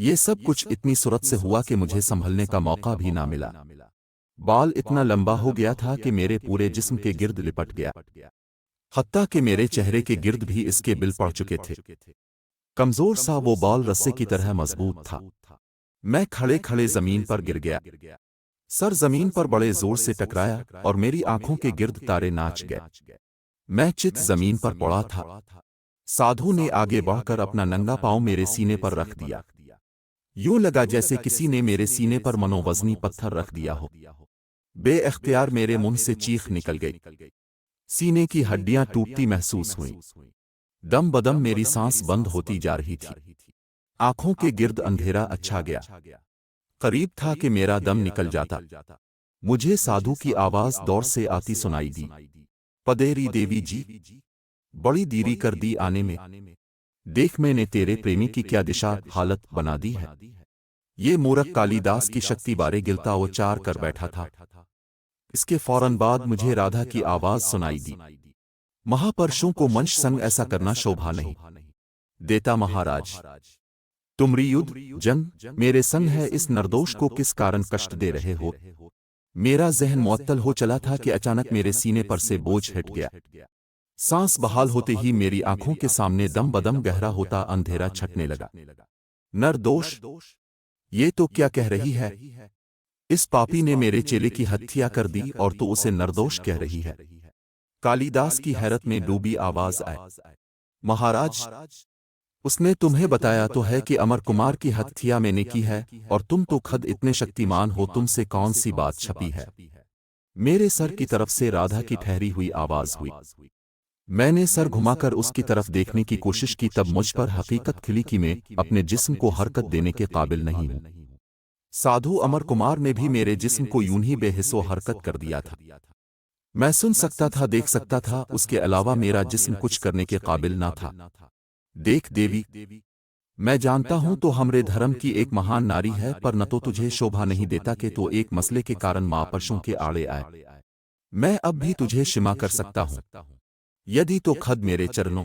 ये सब कुछ इतनी सूरत से हुआ कि मुझे संभलने का मौका भी ना मिला। बाल इतना लंबा हो गया था कि मेरे पूरे जिस्म के गिर्द लिपट गया। हत्ता कि मेरे चेहरे के गिर्द भी इसके बिल पड़ चुके थे। कमजोर सा वो बाल रस्से की तरह मजबूत था। मैं खड़े खड़े जमीन पर गिर गया। सर जमीन पर बड़े जोर से टकराया और मेरी आंखों के गिर्द तारे नाच गए। मैं चित जमीन पर पड़ा था। साधु ने आगे बढ़कर अपना नंगा पांव मेरे सीने पर रख दिया। यूं लगा जैसे किसी ने मेरे सीने पर मनोवजनी पत्थर रख दिया हो। बेइख्तियार मेरे मुंह से चीख निकल गई। सीने की हड्डियां टूटती महसूस हुईं। दम बदम मेरी सांस बंद होती जा रही थी। आंखों के गिर्द अंधेरा अच्छा गया। करीब था कि मेरा दम निकल जाता। मुझे साधु की आवाज दौर से आती सुनाई दी। पदेरी देवी जी, बड़ी देरी कर दी आने में। देख मैंने तेरे प्रेमी की क्या दिशा हालत बना दी है। ये मूर्ख कालिदास की शक्ति बारे गिलता उच्चार कर बैठा था। इसके फौरन बाद मुझे राधा की आवाज सुनाई दी। महापुरुषों को मंच संग ऐसा करना शोभा नहीं देता। महाराज, तुमरी युद्ध जंग मेरे संग है, इस निर्दोष को किस कारण कष्ट दे रहे हो। मेरा जहन मुअत्तल हो चला था कि अचानक मेरे सीने पर से बोझ हट गया। सांस बहाल होते ही मेरी आंखों के सामने दम बदम गहरा होता अंधेरा छटने लगा। निर्दोष, ये तो क्या कह रही है। इस पापी ने मेरे चेले की हत्या कर दी और तू उसे निर्दोष कह रही है। कालिदास की हैरत में डूबी आवाज आई। महाराज, उसने तुम्हें बताया तो है कि अमर कुमार की हत्या मैंने की है, और तुम तो खुद इतने शक्तिमान हो, तुमसे कौन सी बात छपी है। मेरे सर की तरफ से राधा की ठहरी हुई आवाज हुई। मैंने सर घुमाकर उसकी तरफ देखने की कोशिश की, तब मुझ पर हकीकत खिली कि मैं अपने जिस्म को हरकत देने के काबिल नहीं हूं। साधु अमर कुमार ने भी मेरे जिस्म को यूं ही बेहिस्सो हरकत कर दिया था। मैं सुन सकता था, देख सकता था, उसके अलावा मेरा जिस्म कुछ करने के काबिल ना था। देख देवी, मैं जानता हूं तो हमरे धर्म की एक महान नारी है, पर न तो तुझे शोभा नहीं देता कि तो एक मसले के कारण महापुरुषों के आड़े आए। मैं अब भी तुझे क्षमा कर सकता हूं, यदि तो खुद मेरे चरणों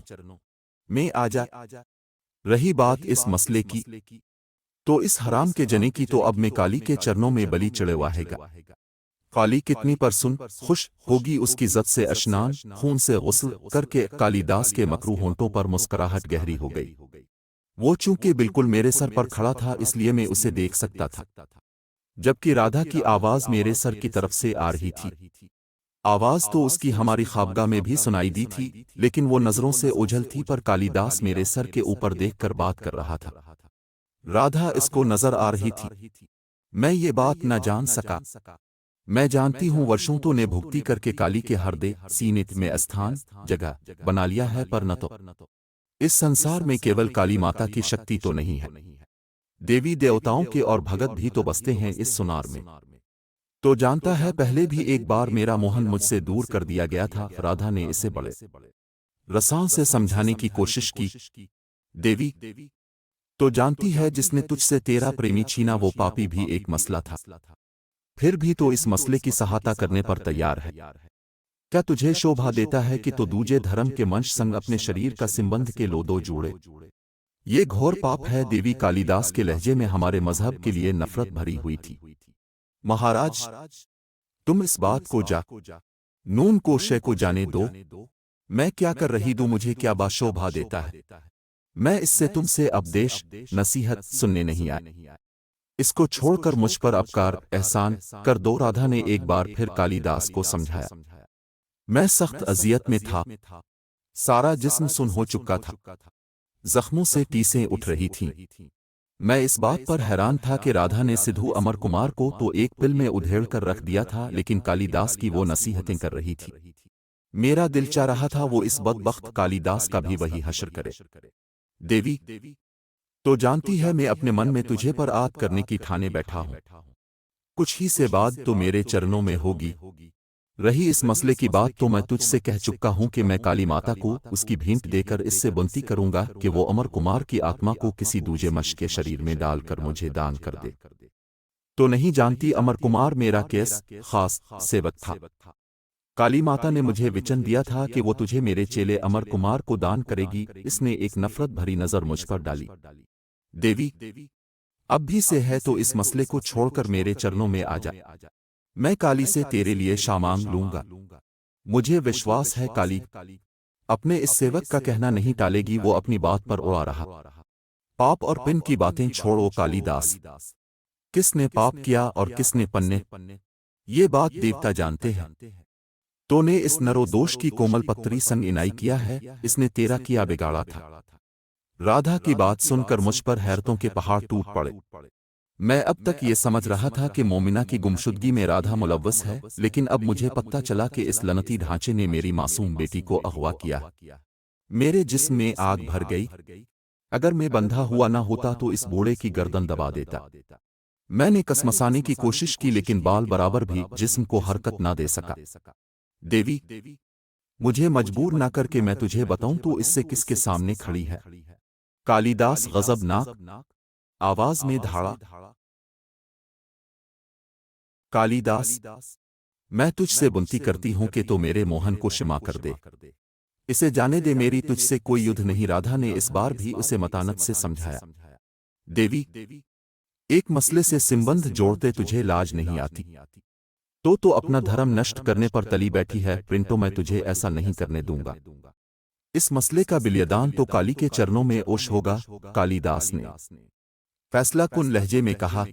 में आ जा। रही बात इस मसले की, तो इस हराम के जने की, तो अब मैं काली के चरणों में बलि चढ़वाएगा। काली कितनी परसुन खुश होगी उसकी इज्जत से अशनान खून से गुस्ल करके। कालिदास के मकरू होंठों पर मुस्कुराहट गहरी हो गई। वो चूंकि बिल्कुल मेरे सर पर खड़ा था, इसलिए मैं उसे देख सकता था, जबकि राधा की आवाज मेरे सर की तरफ से आ रही थी। आवाज तो उसकी हमारी ख्वाबगाह में भी सुनाई दी थी, लेकिन वो नजरों से ओझल थी, पर कालिदास मेरे सर के ऊपर देखकर बात कर रहा था। राधा इसको नजर आ रही थी। मैं ये बात न जान सका। मैं जानती हूं वर्षों तो ने भुगती करके काली के हृदय सीने में स्थान जगह बना लिया है, पर न तो इस संसार में केवल काली माता की शक्ति तो नहीं है, देवी देवताओं के और भगत भी तो बसते हैं इस सुनार में। तो जानता है, पहले भी एक बार मेरा मोहन मुझसे दूर कर दिया गया था। राधा ने इसे बड़े रसां से समझाने की कोशिश की। देवी, तो जानती है, जिसने तुझसे तेरा प्रेमी छीना वो पापी भी एक मसला था, फिर भी तो इस मसले की सहायता करने पर तैयार है। क्या तुझे शोभा देता है कि तो दूजे धर्म के मंश संग अपने शरीर का संबंध के लोदो जोड़े। ये घोर पाप है। देवी कालिदास के लहजे में हमारे मजहब के लिए नफरत भरी हुई थी। महाराज, तुम इस बात को नून को शय को जाने दो। मैं क्या कर रही दूं, मुझे क्या बाशोभा देता है। मैं इससे तुमसे उपदेश नसीहत सुनने नहीं आया। इसको छोड़कर मुझ पर अपकार एहसान कर दो। राधा ने एक बार फिर कालिदास को समझाया। मैं सख्त अजियत में था, सारा जिस्म सुन हो चुका था, जख्मों से टीसें उठ रही थीं। मैं इस बात पर हैरान था कि राधा ने सिद्धू अमर कुमार को तो एक पिल में उधेड़ कर रख दिया था, लेकिन कालिदास की वो नसीहतें कर रही थी। मेरा दिल चाह रहा था वो इस बदबख्त कालिदास का भी वही हश्र करे। देवी, तो जानती है, मैं अपने मन में तुझे पर आत करने की ठाने बैठा हूं। कुछ ही से बाद तो मेरे चरणों में होगी। रही इस मसले की बात, तो मैं तुझसे कह चुका हूं कि मैं काली माता को उसकी भेंट देकर इससे विनती करूंगा कि वो अमर कुमार की आत्मा को किसी दूजे मश के शरीर में डालकर मुझे दान कर दे। तो नहीं जानती, अमर कुमार मेरा केस खास सेवक था। काली माता ने मुझे वचन दिया था कि वो तुझे मेरे चेले अमर कुमार को दान करेगी। इसने एक नफरत भरी नजर मुझ पर डाली। देवी, अब भी से है तो इस मसले को छोड़कर मेरे चरणों में आ जा। मैं काली से तेरे लिए क्षमा मांग लूंगा। मुझे विश्वास है काली अपने इस सेवक का कहना नहीं टालेगी, वो अपनी बात पर उड़ा रहा। पाप और पुण्य की बातें छोड़ो कालिदास, किसने पाप किया और किसने पुण्य, ये बात देवता जानते हैं। तूने इस नरो दोष की कोमल पत्री संग इनाई किया है, इसने तेरा किया बिगाड़ा था। राधा की बात सुनकर मुझ पर हैरतों के पहाड़ टूट पड़े। मैं अब तक ये समझ रहा था कि मोमिना की गुमशुदगी में राधा मुलव्वस है, लेकिन अब मुझे पता चला कि इस लनती ढांचे ने मेरी मासूम बेटी को अगवा किया। मेरे जिस्म में आग भर गई। अगर मैं बंधा हुआ ना होता तो इस बूढ़े की गर्दन दबा देता। मैंने कसमसाने की कोशिश की, लेकिन बाल बराबर भी जिस्म को हरकत ना दे सका। देवी, मुझे मजबूर ना करके मैं तुझे बताऊं तू इससे किसके सामने खड़ी है। कालिदास गजबनाक आवाज में धाड़ा। कालिदास, मैं तुझसे विनती करती हूं कि तो मेरे मोहन को क्षमा कर दे, इसे जाने दे, मेरी तुझसे कोई युद्ध नहीं। राधा ने इस बार भी उसे मतानत से समझाया। देवी, एक मसले से संबंध जोड़ते तुझे लाज नहीं आती। तो अपना धर्म नष्ट करने पर तली बैठी है, प्रिंटो मैं तुझे ऐसा नहीं करने दूंगा। इस मसले का बिलियदान तो काली के चरणों में ओश होगा। कालिदास ने फैसला कुन लहजे में कहा।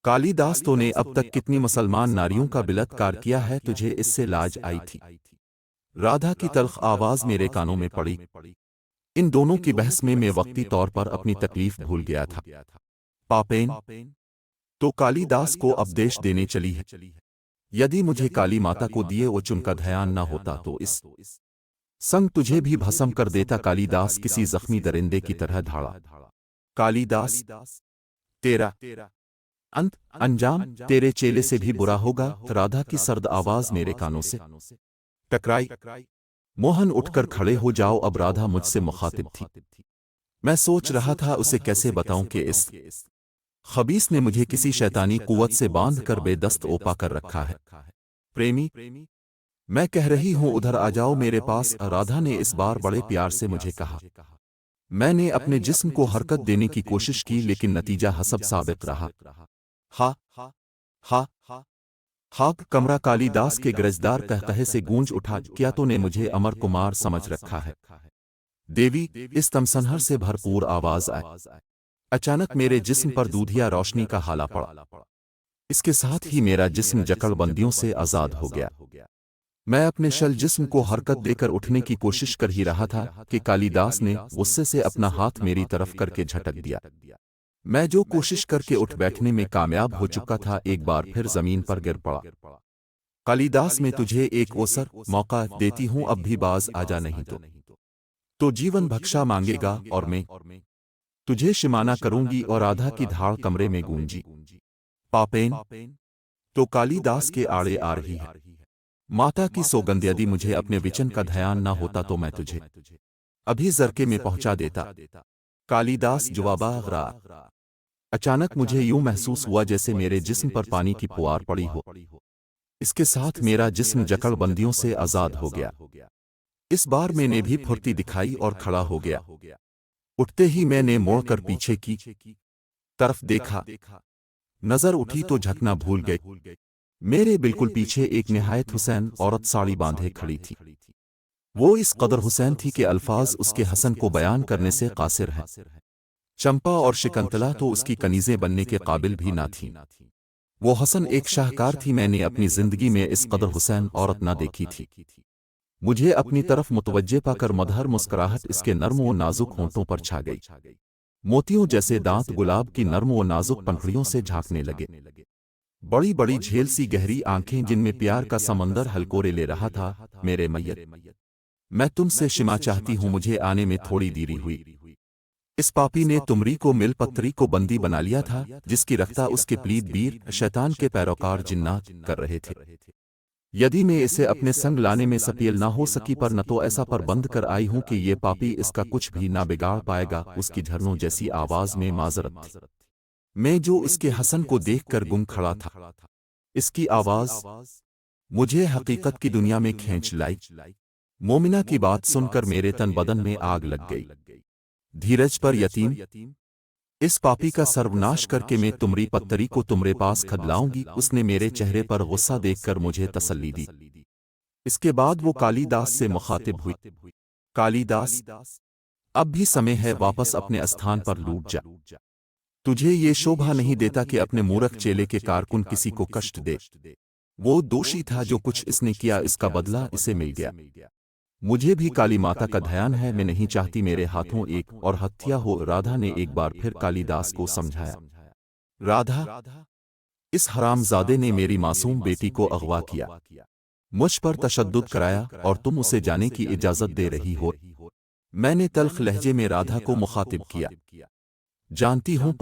कालिदास, तो ने अब तक कितनी मुसलमान नारियों का बलात्कार किया है, तुझे इससे लाज आई थी? राधा की तल्ख आवाज मेरे कानों में पड़ी। इन दोनों की बहस में मैं वक्ती तौर पर अपनी तकलीफ भूल गया था। पापेन, तो कालिदास को उपदेश देने चली है। यदि मुझे काली माता को दिए वो चुनका ध्यान न होता तो इस संग तुझे भी भस्म कर देता। कालिदास किसी जख्मी दरिंदे की तरह धाड़ा। कालिदास, तेरा अंत अंजाम तेरे चेले से भी बुरा होगा। राधा की सर्द आवाज मेरे कानों से टकराई। मोहन, उठकर खड़े हो जाओ, अब राधा मुझसे मुखातिब थी। मैं सोच रहा था उसे कैसे बताऊं कि इस खबीस ने मुझे किसी शैतानी कुव्वत से बांध कर बेदस्त ओपा कर रखा है। प्रेमी, मैं कह रही हूं उधर आ जाओ मेरे पास। राधा ने इस बार बड़े प्यार से मुझे कहा। मैंने अपने जिस्म को हरकत देने की कोशिश की, लेकिन नतीजा हसब साबित रहा। हा हा हा कमरा कालिदास के गरजदार कहकहे से गूंज उठा। क्या तूने मुझे अमर कुमार समझ रखा है? देवी, इस तमसनहर से भरपूर आवाज आई। अचानक मेरे जिस्म पर दूधिया रोशनी का हाला पड़ा। इसके साथ ही मेरा जिस्म जकड़बंदियों से आजाद हो गया। मैं अपने शल जिस्म को हरकत देकर उठने की कोशिश कर ही रहा था कि कालिदास ने गुस्से से अपना हाथ मेरी तरफ करके झटक दिया। मैं जो कोशिश करके उठ बैठने में कामयाब हो चुका था, एक बार फिर जमीन पर गिर पड़ा। कालिदास, मैं तुझे एक ओसर मौका देती हूं, अब भी बाज आजा, नहीं तो जीवन भक्षा मांगेगा और मैं तुझे शिमाना करूंगी। और राधा की धाड़ कमरे में गूंजी। पापेन, तो कालिदास के आड़े आ रही है। माता की सौगंध, यदि मुझे अपने वचन का ध्यान ना होता तो मैं तुझे अभी जरके में पहुंचा देता। कालिदास जुवाबा गरा। अचानक मुझे यूं महसूस हुआ जैसे मेरे जिस्म पर पानी की फुहार पड़ी हो। इसके साथ मेरा जिस्म जकड़बंदियों से आजाद हो गया। इस बार मैंने भी फुर्ती दिखाई और खड़ा हो गया। उठते ही मैंने मोड़कर पीछे की तरफ देखा। नजर उठी तो झकना भूल गई। मेरे बिल्कुल पीछे एक निहायत हुसैन औरत साड़ी बांधे खड़ी थी। वो इस कदर हुसैन थी कि अल्फाज उसके हसन को बयान करने से कासिर हैं। चंपा और शिकंतला तो उसकी कनीजें बनने के काबिल भी ना थीं। वो हसन एक शाहकार थी। मैंने अपनी जिंदगी में इस कदर हुसैन औरत ना देखी थी। मुझे अपनी तरफ मुतवज्जे पाकर मदहर मुस्कुराहट इसके नर्म व नाजुक होंठों पर छा गई। मोतियों जैसे दांत गुलाब की नर्म व नाजुक पंखुड़ियों से झांकने लगे। बड़ी बड़ी झेल सी गहरी आंखें जिनमें प्यार का समंदर हलकोरे ले रहा था। मेरे मैयत, मैं तुमसे क्षमा चाहती हूं, मुझे आने में थोड़ी देरी हुई। इस पापी ने तुमरी को मिल पत्री को बंदी बना लिया था, जिसकी रफ्ता उसके प्लीद बीर शैतान के पैरोकार जिन्नात कर रहे थे। यदि मैं इसे अपने संग लाने में सफल ना हो सकी, पर न तो ऐसा पर बंद कर आई हूं कि ये पापी इसका कुछ भी ना बिगाड़ पाएगा। उसकी झरनों जैसी आवाज में माजरत थी। मैं जो इसके हसन को देखकर गुम खड़ा था, इसकी आवाज मुझे हकीकत की दुनिया में खींच लाई। मोमिना की बात सुनकर मेरे तन बदन में आग लग गई। धीरज पर यतीम इस पापी का सर्वनाश करके मैं तुम्हारी पत्तरी को तुम्हारे पास खदलाऊंगी। उसने मेरे चेहरे पर गुस्सा देखकर मुझे तसल्ली दी। इसके बाद वो कालीदास से मुखातिब हुई। कालीदास, अब भी समय है, वापस अपने स्थान पर लौट जा। तुझे ये शोभा नहीं देता कि अपने मूर्ख चेले के कारकुन किसी को कष्ट दे। वो दोषी था, जो कुछ इसने किया इसका बदला इसे मिल गया। मुझे भी काली माता का ध्यान है, मैं नहीं चाहती मेरे हाथों एक और हत्या हो। राधा ने एक बार फिर कालीदास को समझाया, राधा, इस हरामजादे ने मेरी मासूम बेटी को अगवा किया, मुझ पर तशद्दुद कराया और तुम उसे जाने की इजाजत दे रही हो। मैंने तल्ख लहजे में राधा को मुखातिब किया, जानती हूं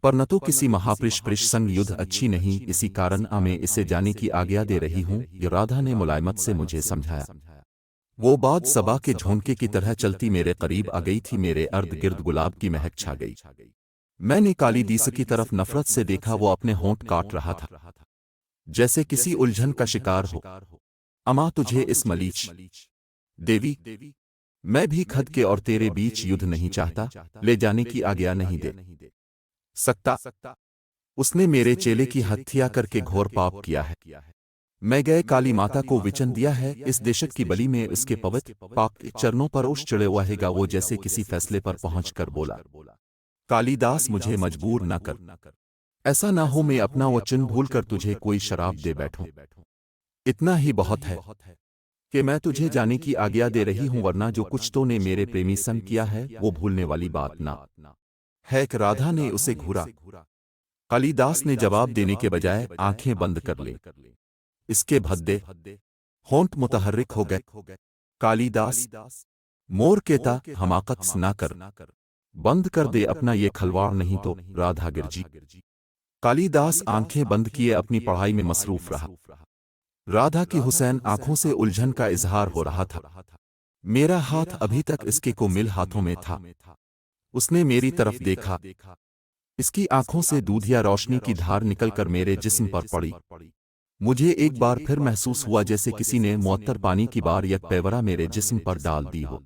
पर न तो किसी महापुरुष संग युद्ध अच्छी नहीं, इसी कारण मैं इसे जाने की आज्ञा दे रही हूं। राधा ने मुलायमत से मुझे समझाया। वो बात सबा के झोंके की तरह चलती मेरे करीब आ गई थी। मेरे अर्द गिर्द गुलाब की महक छा गई। मैंने कालीदास की तरफ नफरत से देखा। वो अपने होंठ काट रहा था, जैसे किसी उलझन का शिकार हो। अमा तुझे इस मलीच देवी, मैं भी खद के और तेरे बीच युद्ध नहीं चाहता, ले जाने की आज्ञा नहीं दे सकता। उसने मेरे चेले की हत्या करके घोर पाप किया है। मैं गए काली माता को वचन दिया है, इस देशक की बलि में उसके पवित्र पाक चरणों पर उस चढ़े रहेगा। वो जैसे किसी फैसले पर पहुंचकर बोला, कालीदास मुझे मजबूर न कर, ऐसा ना हो मैं अपना वचन भूलकर तुझे कोई शराब दे बैठूं। इतना ही बहुत है कि मैं तुझे जाने की आज्ञा दे रही हूं, वरना जो कुछ तूने मेरे प्रेमी संग किया है वो भूलने वाली बात ना है। कि राधा ने उसे घूरा। कालीदास ने जवाब देने के बजाय आंखें बंद कर ली। इसके भद्दे होंठ मुतहर्रिक हो गए। कालीदास, मोर कहता हमाकत ना कर, बंद कर दे अपना ये खलवाड़, नहीं तो राधा गिरजी। कालीदास आंखें बंद किए अपनी पढ़ाई में मसरूफ रहा। राधा की हुसैन आंखों से उलझन का इजहार हो रहा था। मेरा हाथ अभी तक इसके को मिल हाथों में था। उसने मेरी तरफ देखा। इसकी आंखों से दूधिया रोशनी की धार निकलकर मेरे जिस्म पर पड़ी। मुझे एक बार फिर महसूस हुआ जैसे किसी ने मुअत्तर पानी की बार एक पेवरा मेरे जिस्म पर डाल दी हो।